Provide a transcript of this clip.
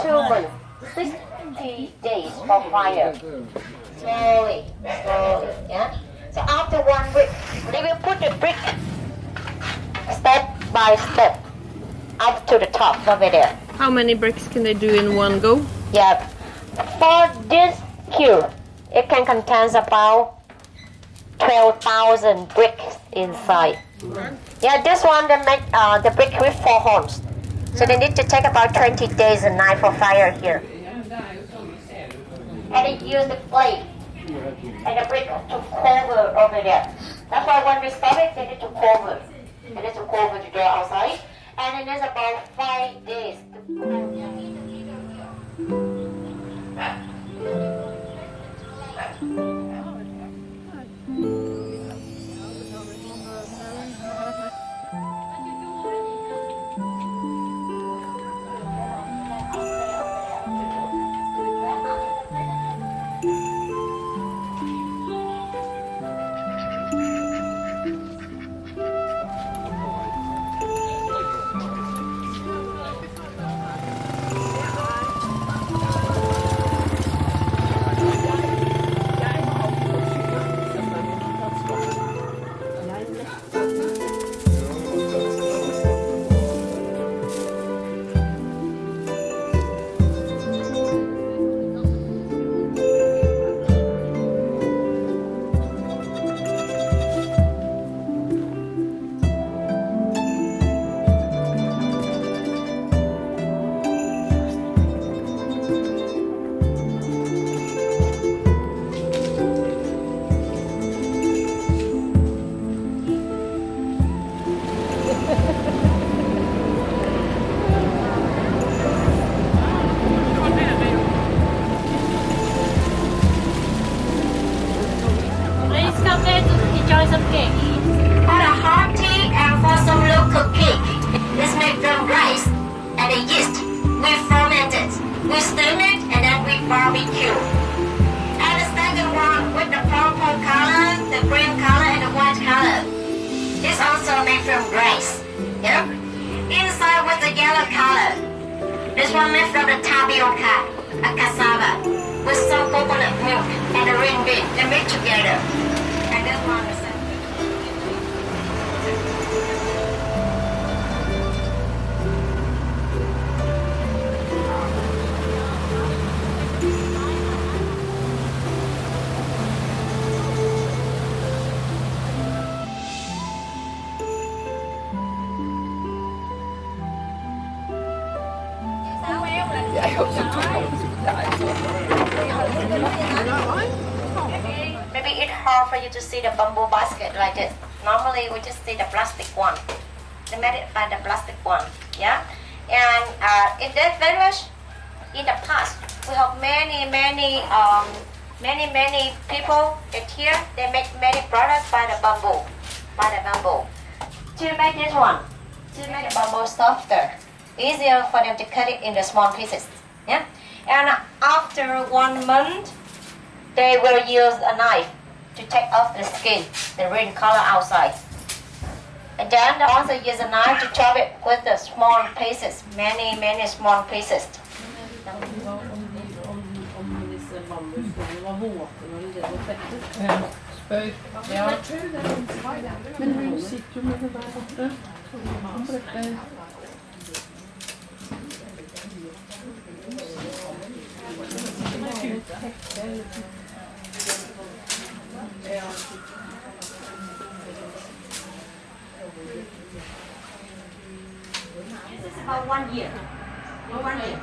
2 months, 60 days for fire. Slowly, yeah. So after 1 week, they will put the brick step by step up to the top over there. How many bricks can they do in one go? Yeah. For this kiln, it can contain about 12,000 bricks inside. Yeah, this one they make the brick with 4 holes. So they need to take about 20 days a night for fire here. And they use the plate and the brick to cover over there. That's why when we stop it, they need to cover. They need to cover the door outside. And it is about 5 days to barbecue. And the second one with the purple color, the green color, and the white color. It's also made from rice. Yep. Inside with the yellow color. This one made from the tapioca, a cassava, with some coconut milk and a green bean. They made together. And this one is for you to see the bamboo basket like this. Normally we just see the plastic one. They made it by the plastic one, yeah. And in that village, in the past, we have many people that here they make many products by the bamboo, To make this one, to make the bamboo softer, easier for them to cut it into small pieces, yeah. And after 1 month, they will use a knife to take off the skin, the green color outside. And then they also use a knife to chop it with the small pieces, many small pieces. This is about 1 year. 1 year.